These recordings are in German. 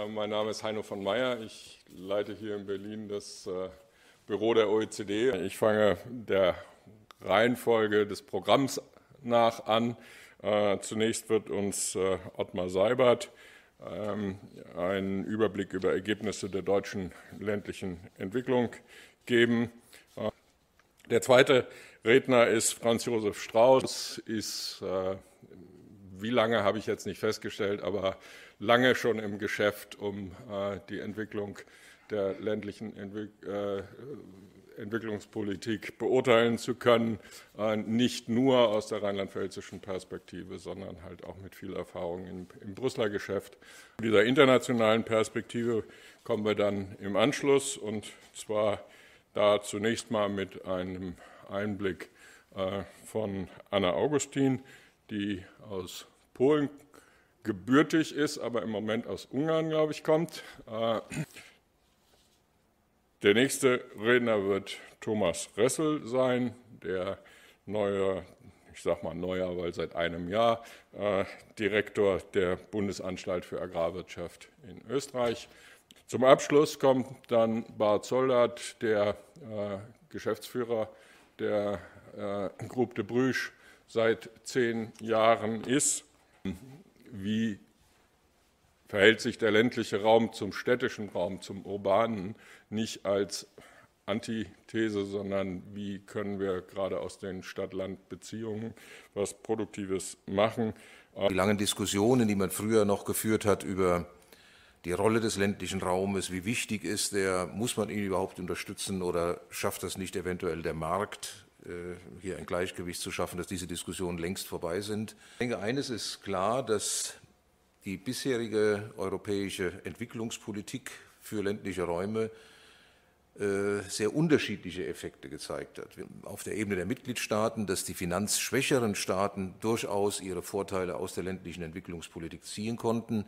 Mein Name ist Heino von Meyer. Ich leite hier in Berlin das Büro der OECD. Ich fange der Reihenfolge des Programms nach an. Zunächst wird uns Ottmar Seibert einen Überblick über Ergebnisse der deutschen ländlichen Entwicklung geben. Der zweite Redner ist Franz Josef Strauß, ist, wie lange habe ich jetzt nicht festgestellt, aber lange schon im Geschäft, um die Entwicklung der ländlichen Entwicklungspolitik beurteilen zu können, nicht nur aus der rheinland-pfälzischen Perspektive, sondern halt auch mit viel Erfahrung im Brüsseler Geschäft. Zu dieser internationalen Perspektive kommen wir dann im Anschluss, und zwar da zunächst mal mit einem Einblick von Anna Augustin, die aus Polen gebürtig ist, aber im Moment aus Ungarn, glaube ich, kommt. Der nächste Redner wird Thomas Ressel sein, der neue, ich sage mal neuer, weil seit einem Jahr, Direktor der Bundesanstalt für Agrarwirtschaft in Österreich. Zum Abschluss kommt dann Bart Soldert, der Geschäftsführer der Groupe de Bruges seit 10 Jahren ist. Wie verhält sich der ländliche Raum zum städtischen Raum, zum urbanen, nicht als Antithese, sondern wie können wir gerade aus den Stadt-Land-Beziehungen was Produktives machen? Die langen Diskussionen, die man früher noch geführt hat über die Rolle des ländlichen Raumes, wie wichtig ist der, muss man ihn überhaupt unterstützen oder schafft das nicht eventuell der Markt, hier ein Gleichgewicht zu schaffen, dass diese Diskussionen längst vorbei sind. Ich denke, eines ist klar, dass die bisherige europäische Entwicklungspolitik für ländliche Räume sehr unterschiedliche Effekte gezeigt hat. Auf der Ebene der Mitgliedstaaten, dass die finanzschwächeren Staaten durchaus ihre Vorteile aus der ländlichen Entwicklungspolitik ziehen konnten,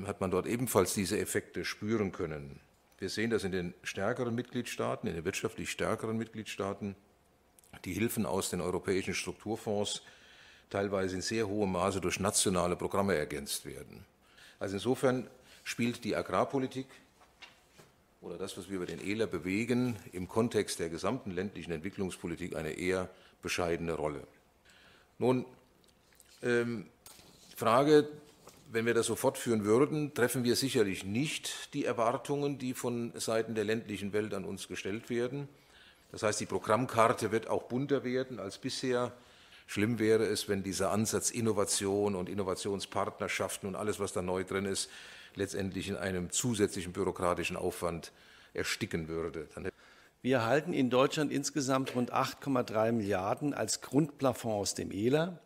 hat man dort ebenfalls diese Effekte spüren können. Wir sehen das in den stärkeren Mitgliedstaaten, in den wirtschaftlich stärkeren Mitgliedstaaten, die Hilfen aus den europäischen Strukturfonds teilweise in sehr hohem Maße durch nationale Programme ergänzt werden. Also insofern spielt die Agrarpolitik oder das, was wir über den ELA bewegen, im Kontext der gesamten ländlichen Entwicklungspolitik eine eher bescheidene Rolle. Nun, Frage, wenn wir das so fortführen würden, treffen wir sicherlich nicht die Erwartungen, die von Seiten der ländlichen Welt an uns gestellt werden. Das heißt, die Programmkarte wird auch bunter werden als bisher. Schlimm wäre es, wenn dieser Ansatz Innovation und Innovationspartnerschaften und alles, was da neu drin ist, letztendlich in einem zusätzlichen bürokratischen Aufwand ersticken würde. Wir erhalten in Deutschland insgesamt rund 8,3 Milliarden als Grundplafond aus dem ELA.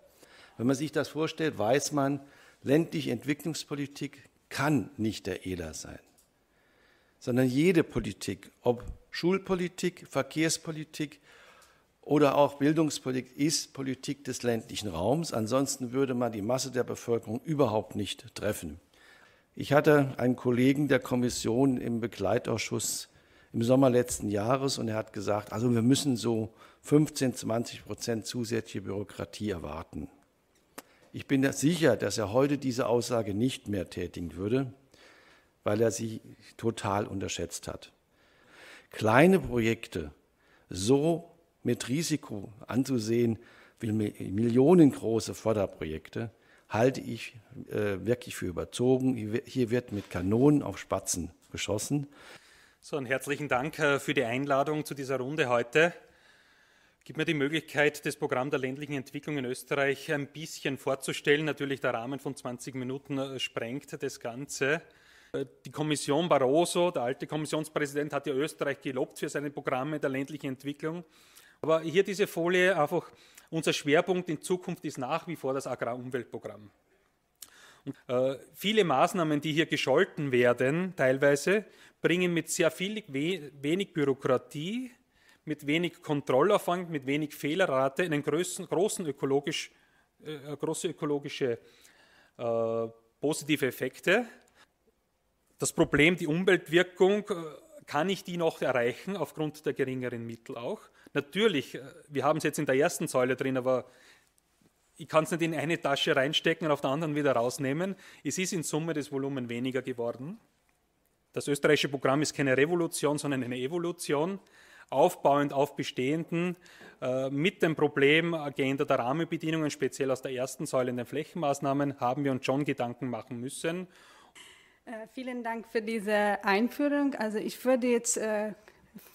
Wenn man sich das vorstellt, weiß man, ländliche Entwicklungspolitik kann nicht der ELA sein, sondern jede Politik, ob Schulpolitik, Verkehrspolitik oder auch Bildungspolitik, ist Politik des ländlichen Raums. Ansonsten würde man die Masse der Bevölkerung überhaupt nicht treffen. Ich hatte einen Kollegen der Kommission im Begleitausschuss im Sommer letzten Jahres, und er hat gesagt, also wir müssen so 15-20% zusätzliche Bürokratie erwarten. Ich bin sicher, dass er heute diese Aussage nicht mehr tätigen würde, weil er sie total unterschätzt hat. Kleine Projekte so mit Risiko anzusehen wie millionengroße Förderprojekte, halte ich wirklich für überzogen. Hier wird mit Kanonen auf Spatzen geschossen. So, einen herzlichen Dank für die Einladung zu dieser Runde heute. Gibt mir die Möglichkeit, das Programm der ländlichen Entwicklung in Österreich ein bisschen vorzustellen. Natürlich der Rahmen von 20 Minuten sprengt das Ganze. Die Kommission Barroso, der alte Kommissionspräsident, hat ja Österreich gelobt für seine Programme der ländlichen Entwicklung. Aber hier diese Folie einfach, unser Schwerpunkt in Zukunft ist nach wie vor das Agrarumweltprogramm. Viele Maßnahmen, die hier gescholten werden, teilweise, bringen mit sehr wenig Bürokratie, mit wenig Kontrollaufwand, mit wenig Fehlerrate einen große ökologische positive Effekte. Das Problem, die Umweltwirkung, kann ich die noch erreichen aufgrund der geringeren Mittel auch? Natürlich, wir haben es jetzt in der ersten Säule drin, aber ich kann es nicht in eine Tasche reinstecken und auf der anderen wieder rausnehmen. Es ist in Summe das Volumen weniger geworden. Das österreichische Programm ist keine Revolution, sondern eine Evolution, aufbauend auf bestehenden, mit dem Problem geänderter Rahmenbedingungen, speziell aus der ersten Säule in den Flächenmaßnahmen, haben wir uns schon Gedanken machen müssen. Vielen Dank für diese Einführung. Also ich würde jetzt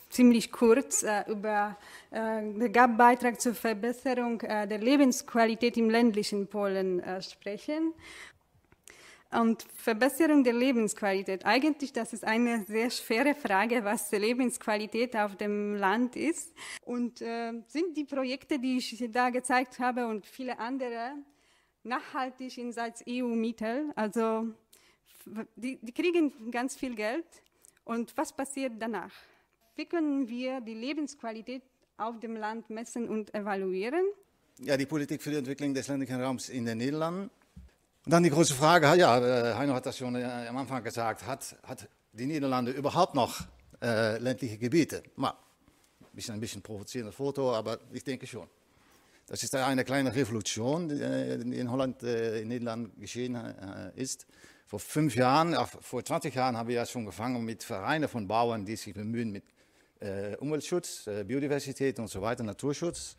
ziemlich kurz über den GAP-Beitrag zur Verbesserung der Lebensqualität im ländlichen Polen sprechen. Und Verbesserung der Lebensqualität, eigentlich das ist eine sehr schwere Frage, was die Lebensqualität auf dem Land ist. Und sind die Projekte, die ich da gezeigt habe und viele andere, nachhaltig als EU-Mittel? Also die kriegen ganz viel Geld. Und was passiert danach? Wie können wir die Lebensqualität auf dem Land messen und evaluieren? Ja, die Politik für die Entwicklung des ländlichen Raums in den Niederlanden. Und dann die große Frage, ja, Heino hat das schon am Anfang gesagt, hat die Niederlande überhaupt noch ländliche Gebiete? Mal, ein bisschen provozierendes Foto, aber ich denke schon. Das ist eine kleine Revolution, die in Holland, in Nederland geschehen ist. Vor 5 Jahren, vor 20 Jahren haben wir ja schon angefangen mit Vereinen von Bauern, die sich bemühen mit Umweltschutz, Biodiversität und so weiter, Naturschutz.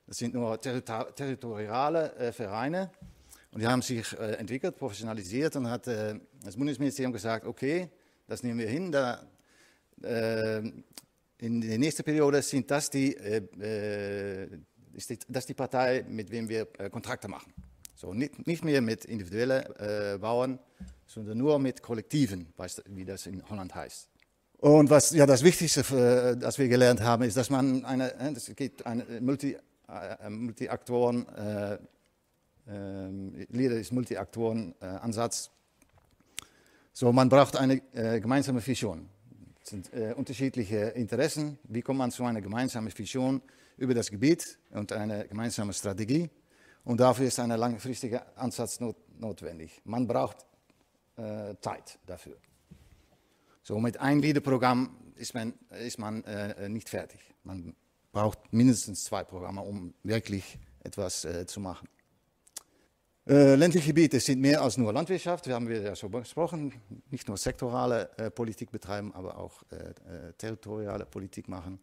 Das sind nur territoriale Vereine. Und die haben sich entwickelt, professionalisiert und hat das Bundesministerium gesagt, okay, das nehmen wir hin. In der nächsten Periode sind das die Partei, mit wem wir Kontrakte machen. So, nicht mehr mit individuellen Bauern, sondern nur mit Kollektiven, wie das in Holland heißt. Und was ja das Wichtigste, das wir gelernt haben, ist, dass man es gibt einen Multi-Aktoren-Ansatz. So, man braucht eine gemeinsame Vision. Es sind unterschiedliche Interessen. Wie kommt man zu einer gemeinsamen Vision über das Gebiet und eine gemeinsame Strategie? Und dafür ist ein langfristiger Ansatz notwendig. Man braucht Zeit dafür. So, mit einem LEADER-Programm ist man nicht fertig. Man braucht mindestens 2 Programme, um wirklich etwas zu machen. Ländliche Gebiete sind mehr als nur Landwirtschaft, wir haben ja schon besprochen, nicht nur sektorale Politik betreiben, aber auch territoriale Politik machen.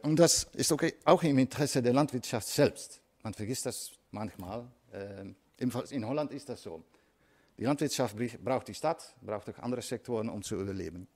Und das ist okay, auch im Interesse der Landwirtschaft selbst. Man vergisst das manchmal. In Holland ist das so. Die Landwirtschaft braucht die Stadt, braucht auch andere Sektoren, um zu überleben.